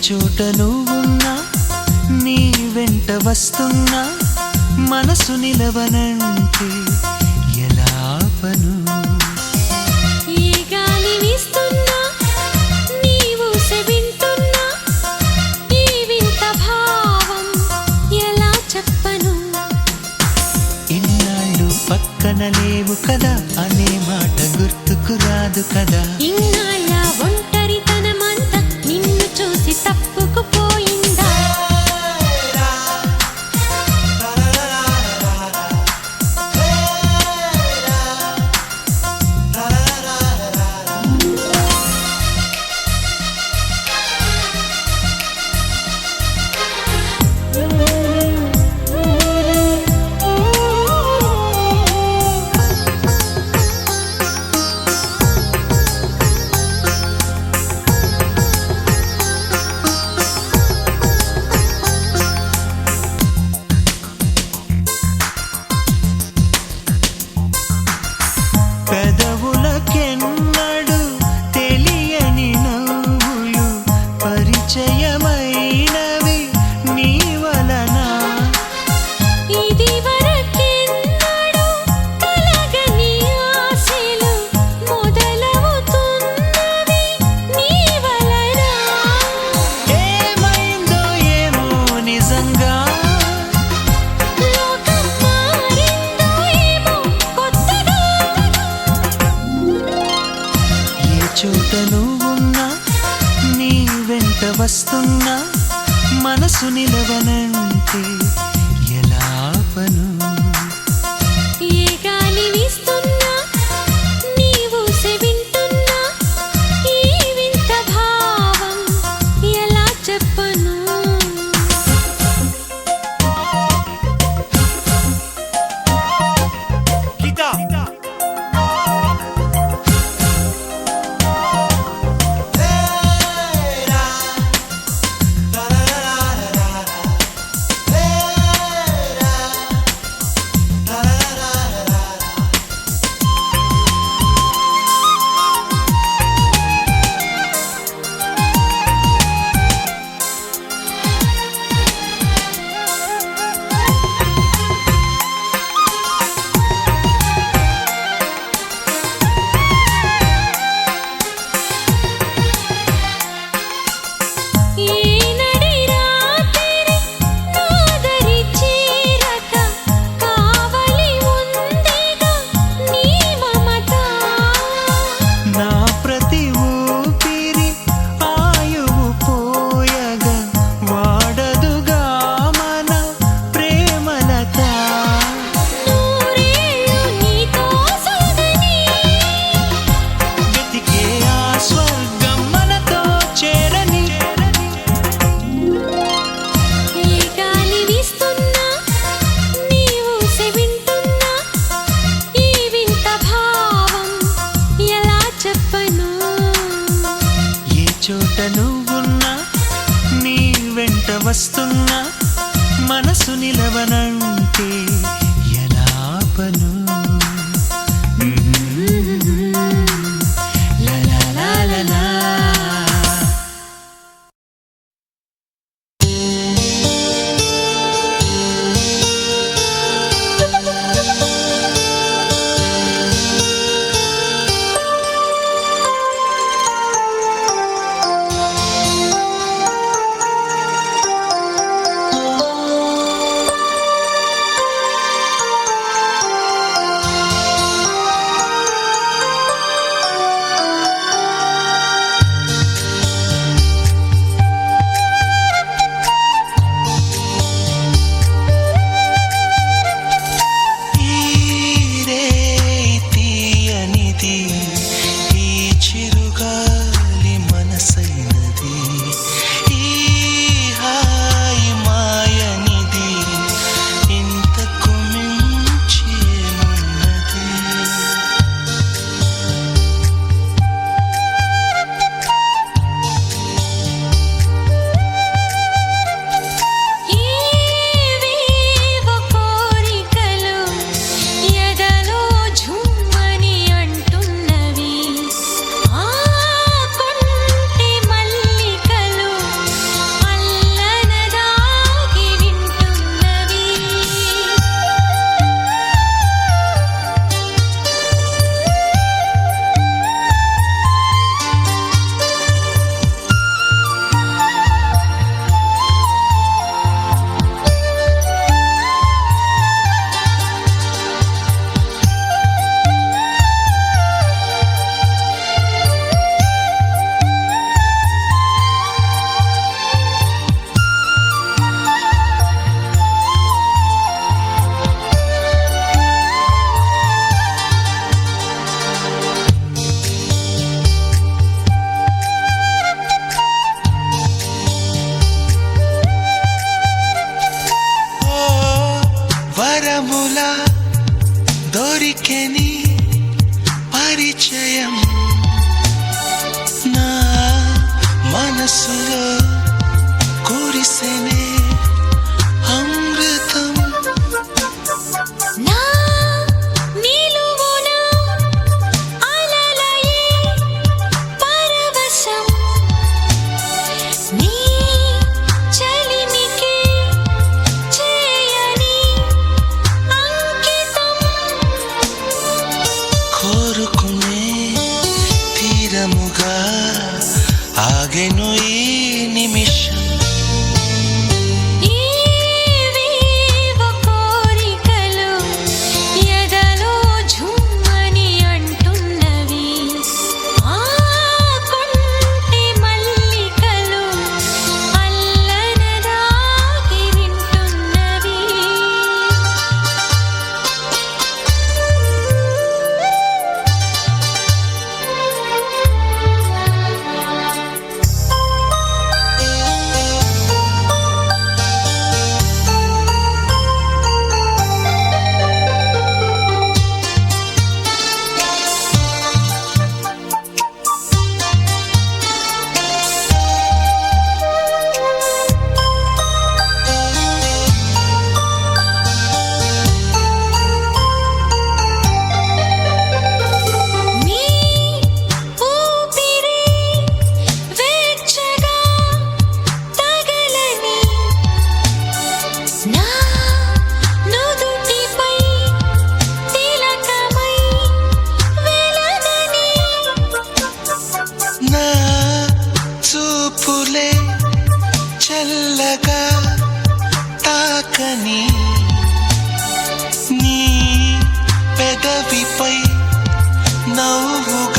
చోట నువ్వున్నా నీ వెంట వస్తున్నా మనసు నిలవనంటే ఎలా ఆపను ఏ గాలి వీస్తున్నా నీవు వింటున్నా ఈ వింత భావం ఎలా చెప్పను ఇన్నాళ్ళు పక్కన లేవు కదా అనే మాట గుర్తుకు రాదు కదా ఇన్నాళ్ళ ఒంటరితనమంతా నిన్ను చూసి తప్పుకుపోయిందా పెదవులకెన్నడు తెలియని నవ్వులు పరిచయమైనవి నీ వలన ఇది వరకెన్నడూ కలగని ఆశలు మొదలవుతున్నవి నీ వలన ఏమైందో ఏమో నిజంగా లోకం మారిందో ఏమో కొత్తగా ఏ చోట నువ్వున్నా నీ వెంట వస్తున్నా మనసు నిలవనంటే ఎలా ఆపను ఏ గాలి వీస్తున్నా నీవు వింటున్నా ఈ వింత భావం ఎలా చెప్పను ఈ నడి రాత్రి నాదరి చీరక కావలి ఉందిగా నీ మమత నా ప్రతి ఊపిరి ఆయువు పోయగా వాడదుగా మన ప్రేమలత నూరేళ్ళు నీతో సాగని వెతికే ఆ స్వర్గం మనతో చేరని ఏ గాలి వీస్తున్నా నీవు వింటున్నా ఈ వింత భావం ఎలా చెప్పను ఏ చోట నువ్వున్నా నీ వెంట వస్తున్నా మనసు నిలవనంటే ఎలా ఆపను లా లా లా లా లా. వరములా దొరికెని పరిచయం నా మనసులో కురిసెనే అమృతం నా నిలువున అలలయే పరవశం నీ చలిమికి చేయని అంకితం కోరుకునే తీరముగా ఆగెను ఈ నిమిషం ఏవేవో కోరికలు ఎదలో ఝుమ్మని అంటున్నవి ఆ కొంటె మల్లికలు అల్లనదాగి వింటున్నవి నీ ఊపిరి వెచ్చగా తగలని నా నుదుటిపై తిలకమై వెలగని నా చూపులే చల్లగా తాకని నీ పెదవిపై నవ్వుగా